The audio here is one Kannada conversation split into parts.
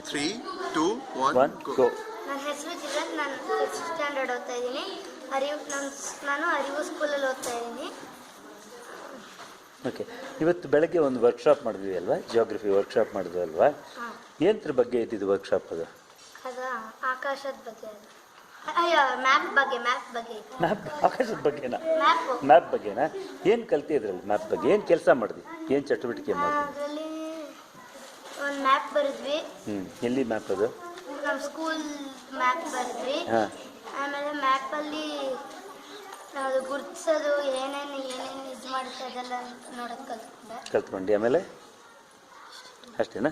3, 2, 1, ಗೋ. ನನ್ನ ಹೆಸರು ಜಿಲ್ಲನ್, ನಾನು 5th ಸ್ಟ್ಯಾಂಡರ್ಡ್ ಓದ್ತಾ ಇದ್ದೀನಿ. ನಾನು ಅರಿವು ಸ್ಕೂಲಲ್ಲಿ ಓದ್ತಾ ಇದ್ದೀನಿ. ಓಕೆ, ಇವತ್ತು ಬೆಳಗ್ಗೆ ಒಂದು ವರ್ಕ್ಶಾಪ್ ಮಾಡಿದ್ವಿ ಅಲ್ವಾ, ಜಿಯೋಗ್ರಫಿ ವರ್ಕ್ಶಾಪ್ ಮಾಡಿದ್ವಿ ಅಲ್ವಾ? ಏನತ್ರ ಬಗ್ಗೆ ಇದ್ದಿದ್ದು ವರ್ಕ್ಶಾಪ್ ಅದು? ಅದು ಆಕಾಶದ ಬಗ್ಗೆ, ಅಯ್ಯೋ ಮ್ಯಾಪ್ ಬಗ್ಗೆ. ಮ್ಯಾಪ್, ಆಕಾಶದ ಬಗ್ಗೆನಾ? ಮ್ಯಾಪು. ಮ್ಯಾಪ್ ಬಗ್ಗೆನಾ? ಏನು ಕಲ್ತಿದ್ರಲ್ಲಿ ಮ್ಯಾಪ್ ಬಗ್ಗೆ? ಏನು ಕೆಲಸ ಮಾಡಿದ್ವಿ, ಏನು ಚಟುವಟಿಕೆ ಮಾಡಿದ್ವಿ? ಅದರಲ್ಲಿ ಒಂದು ಮ್ಯಾಪ್ ಬರೆದ್ವಿ. ಎಲ್ಲಿ ಮ್ಯಾಪ್ ಅದು? ನಮ್ಮ ಸ್ಕೂಲ್ ಮ್ಯಾಪ್ ಬರೆದ್ವಿ. ಹಾಂ. ಆಮೇಲೆ ಮ್ಯಾಪಲ್ಲಿ ಅದು ಗುರ್ತಿಸೋದು ಏನೇನು ಇದು ಮಾಡುತ್ತೆ ಅದೆಲ್ಲ ನೋಡೋದು ಕಲ್ತ್ಕೊಂಡೆ. ಆಮೇಲೆ ಅಷ್ಟೇನಾ?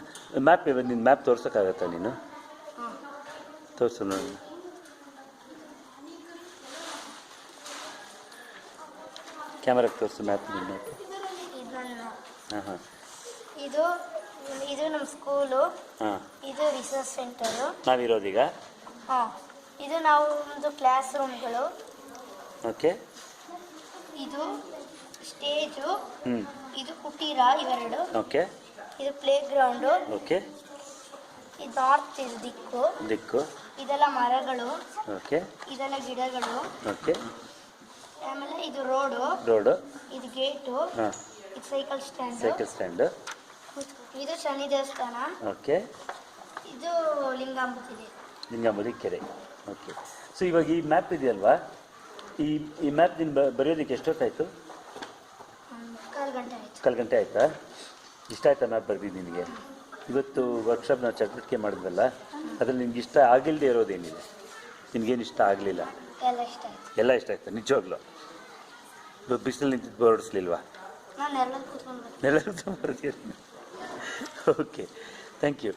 ಮ್ಯಾಪ್ ನಿನ್ನ ಮ್ಯಾಪ್ ತೋರ್ಸೋಕ್ಕಾಗತ್ತಾ ನೀನು? ತೋರಿಸು ನೋಡಿ. ಕ್ಯಾಮ್ರಾಗೆ ತೋರಿಸು ಮ್ಯಾಪ್, ನಿಮ್ಮ ಮ್ಯಾಪ್. ಇದನ್ನು ಹಾಂ ಹಾಂ. ಇದು ನಮ್ಮ ಸ್ಕೂಲು. ಹಾಂ. ಇದು ರಿಸರ್ಚ್ ಸೆಂಟರು ನಾವಿರೋದೀಗ. ಹಾಂ. ಇದು ನಾವು ಒಂದು ಕ್ಲಾಸ್ ರೂಮ್ಗಳು. ಓಕೆ. ಇದು ಸ್ಟೇಜು. ಇದು ಕುಟೀರ ಇವೆರಡು. ಓಕೆ. ಇದು ಪ್ಲೇ ಗ್ರೌಂಡು. ಓಕೆ. ಇದು ನಾರ್ತ್, ಇದು ದಿಕ್ಕು. ಇದೆಲ್ಲ ಮರಗಳು. ಓಕೆ. ಇದೆಲ್ಲ ಗಿಡಗಳು. ಓಕೆ. ಆಮೇಲೆ ಇದು ರೋಡು. ಇದು ಗೇಟು. ಹಾಂ. ಇದು ಸೈಕಲ್ ಸ್ಟ್ಯಾಂಡ್. ಇದು ಶನಿ ದೇವಸ್ಥಾನ. ಓಕೆ. ಇದು ಲಿಂಗಾಂಬುದಿ ಕೆರೆ. ಓಕೆ. ಸೊ ಇವಾಗ ಈ ಮ್ಯಾಪ್ ಇದೆಯಲ್ವಾ, ಈ ಮ್ಯಾಪ್ ನೀನು ಬರೆಯೋದಕ್ಕೆ ಎಷ್ಟೊತ್ತಾಯಿತು? 1/4 ಗಂಟೆ ಆಯಿತು. 1/4 ಗಂಟೆ ಆಯಿತಾ? ಇಷ್ಟ ಆಯ್ತಾ ಮ್ಯಾಪ್ ಬರೆದಿದ್ದು ನಿನಗೆ? ಇವತ್ತು ವರ್ಕ್ಶಾಪ್ ನಾವು ಚಟುವಟಿಕೆ ಮಾಡಿದ್ವಲ್ಲ, ಅದ್ರಲ್ಲಿ ನಿನ್ಗೆ ಇಷ್ಟ ಆಗಿಲ್ಲದೆ ಇರೋದೇನಿದೆ? ನಿನಗೇನು ಇಷ್ಟ ಆಗಲಿಲ್ಲ? ಎಲ್ಲ ಇಷ್ಟ ಆಯಿತು. ಎಲ್ಲ ಇಷ್ಟ ಆಯ್ತಾ ನಿಜವಾಗ್ಲೂ? ಇವತ್ತು ಬಿಸಿಲಲ್ಲಿ ನಿಂತಿದ್ದು ಬೋರ್ಡಿಸ್ಲಿಲ್ವಾ? ನಾನು ನೆರಳಲ್ಲಿ ಕೂತ್ಕೊಂಡು ನೆರಳಲ್ಲಿ ಬರ್ತೀನಿ. Okay, thank you.